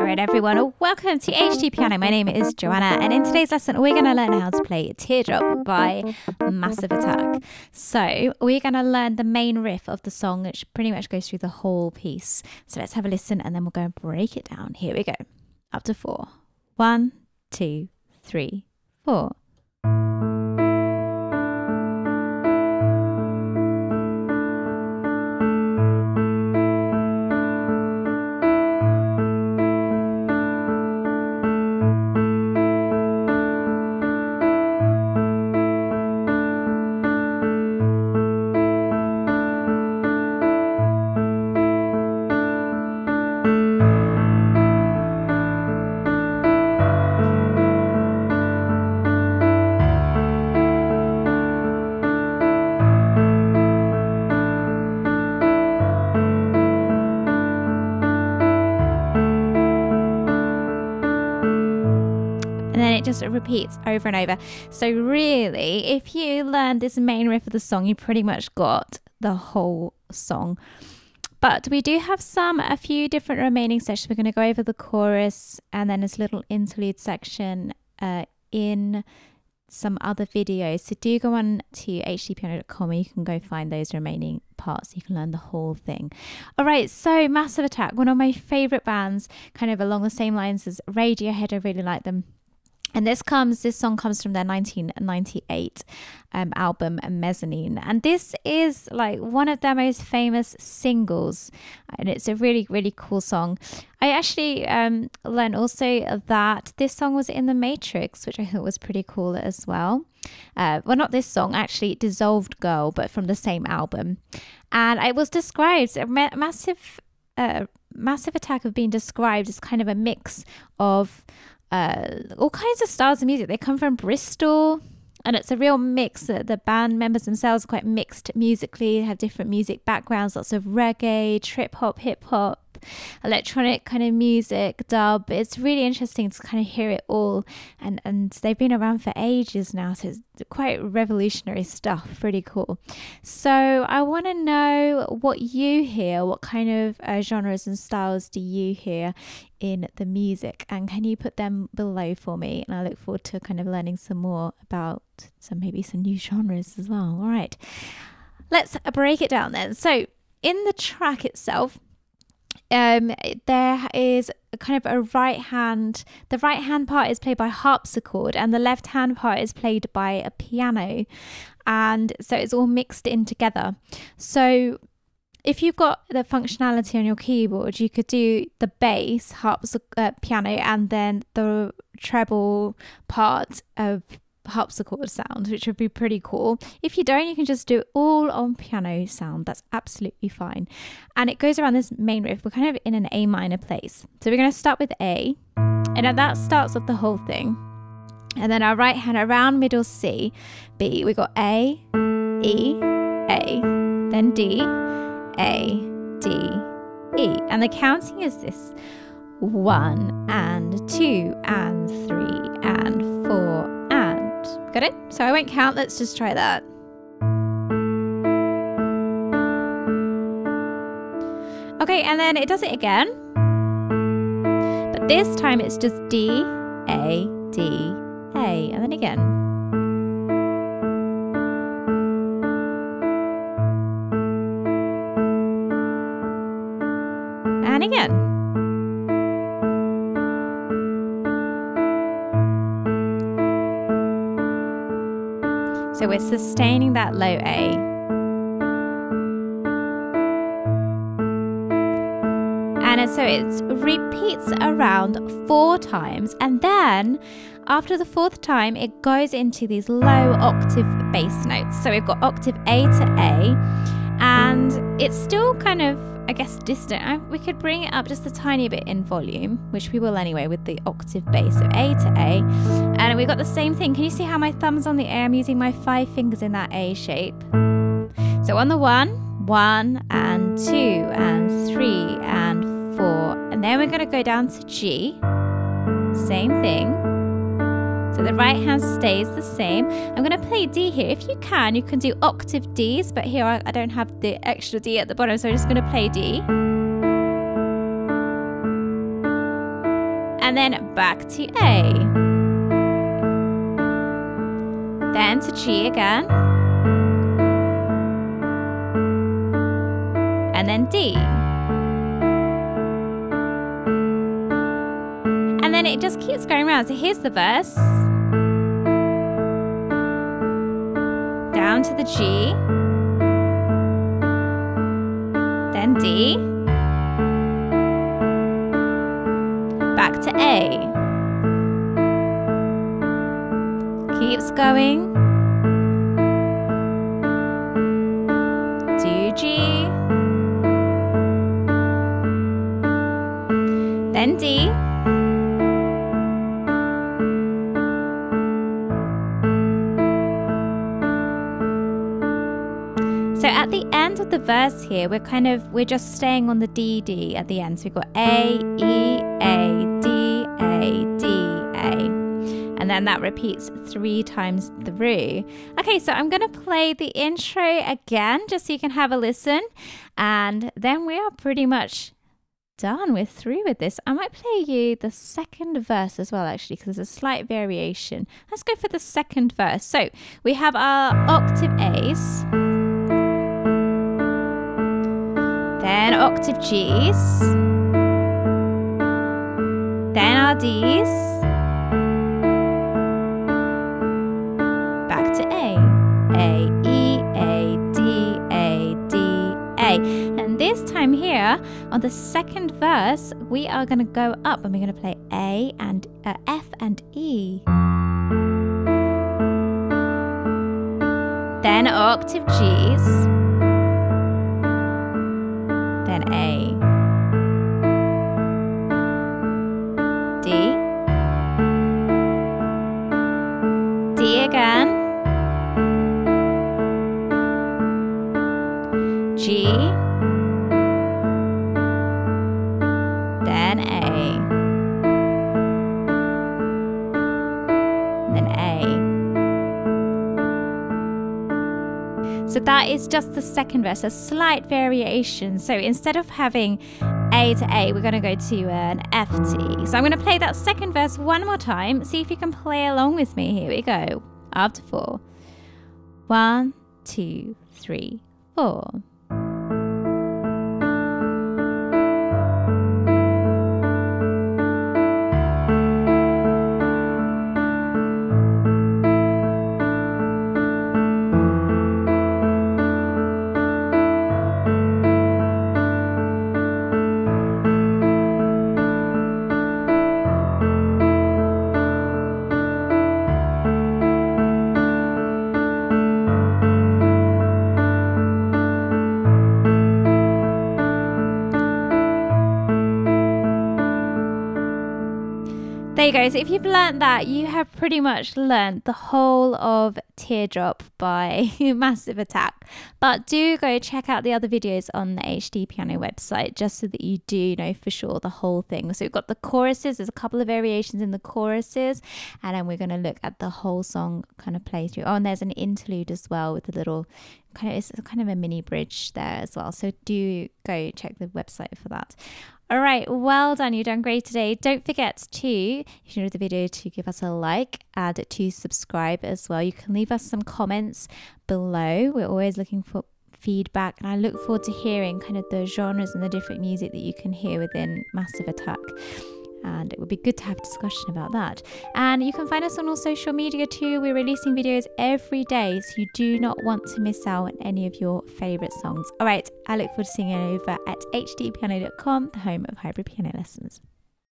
Alright everyone, welcome to HD Piano. My name is Joanna, and in today's lesson we're going to learn how to play Teardrop by Massive Attack. So we're going to learn the main riff of the song, which pretty much goes through the whole piece. So let's have a listen and then we'll go and break it down. Here we go. Up to 4. 1, 2, 3, 4. And then it just repeats over and over. So really, if you learn this main riff of the song, you pretty much got the whole song. But we do have a few different remaining sections. We're going to go over the chorus and then this little interlude section in some other videos. So do go on to hdpiano.com and you can go find those remaining parts. You can learn the whole thing. All right, so Massive Attack, one of my favorite bands, kind of along the same lines as Radiohead. I really like them. And this song comes from their 1998 album Mezzanine, and this is like one of their most famous singles, and it's a really, really cool song. I actually learned also that this song was in The Matrix, which I thought was pretty cool as well. Well, not this song, actually, Dissolved Girl, but from the same album. And it was described, Massive Attack have been described as kind of a mix of all kinds of styles of music. They come from Bristol, and it's a real mix. The band members themselves are quite mixed musically, have different music backgrounds, lots of reggae, trip hop, hip hop, electronic kind of music, dub. It's really interesting to kind of hear it all, and they've been around for ages now, so it's quite revolutionary stuff. Pretty cool. So I want to know what you hear, what kind of genres and styles do you hear in the music, and can you put them below for me? And I look forward to kind of learning some more about maybe some new genres as well. All right, let's break it down then. So in the track itself, there is a kind of a right hand. The right hand part is played by harpsichord and the left hand part is played by a piano, and so it's all mixed in together. So if you've got the functionality on your keyboard, you could do the bass, piano, and then the treble part of harpsichord sound, which would be pretty cool. If you don't, you can just do it all on piano sound. That's absolutely fine. And it goes around this main riff. We're kind of in an A minor place. So we're going to start with A, and that starts off the whole thing. And then our right hand around middle C, B. We got A, E, A, then D, A, D, E. And the counting is this: 1 and 2 and 3 and 4 and. Got it? So I won't count. Let's just try that. Okay, and then it does it again. But this time it's just D, A, D, A, and then again. And again. So we're sustaining that low A. And so it repeats around 4 times. And then after the 4th time, it goes into these low octave bass notes. So we've got octave A to A. And it's still kind of, I guess, distant. We could bring it up just a tiny bit in volume, which we will anyway with the octave bass. So A to A. And we've got the same thing. Can you see how my thumb's on the A? I'm using my 5 fingers in that A shape. So on the 1 and 2 and 3 and 4. And then we're going to go down to G. Same thing. So the right hand stays the same. I'm going to play D here. If you can do octave Ds, but here I don't have the extra D at the bottom, so I'm just going to play D. and then back to A. Then to G again. And then D. And then it just keeps going around. So here's the verse. Down to the G. Then D. Back to A. Keeps going. To G. Then D. So at the end of the verse here, we're just staying on the D at the end. So we've got A, E, A, D, A, D, A. And then that repeats 3 times through. Okay, so I'm going to play the intro again, just so you can have a listen. And then we are pretty much done. We're through with this. I might play you the second verse as well, actually, because there's a slight variation. Let's go for the second verse. So we have our octave A's. Then octave G's, then our D's, back to A, E, A, D, A, D, A. And this time here, on the second verse, we are going to go up and we're going to play A and F and E. Then octave G's. Then A, D, D again, G, then A, then A. So that is just the second verse, a slight variation. So instead of having A to A, we're going to go to an F to E. So I'm going to play that second verse one more time. See if you can play along with me. Here we go. After 4. 1, 2, 3, 4. There you go. So if you've learnt that, you have pretty much learnt the whole of Teardrop by Massive Attack. But do go check out the other videos on the HD Piano website, just so that you do know for sure the whole thing. So we've got the choruses. There's a couple of variations in the choruses, and then we're going to look at the whole song kind of play through. Oh, and there's an interlude as well with a little it's kind of a mini bridge there as well. So do go check the website for that. All right, well done. You've done great today. Don't forget to, if you enjoyed the video, to give us a like and to subscribe as well. You can leave us some comments below. We're always looking for feedback, and I look forward to hearing kind of the genres and the different music that you can hear within Massive Attack. And it would be good to have a discussion about that. And you can find us on all social media too. We're releasing videos every day, so you do not want to miss out on any of your favourite songs. All right, I look forward to seeing you over at hdpiano.com, the home of hybrid piano lessons.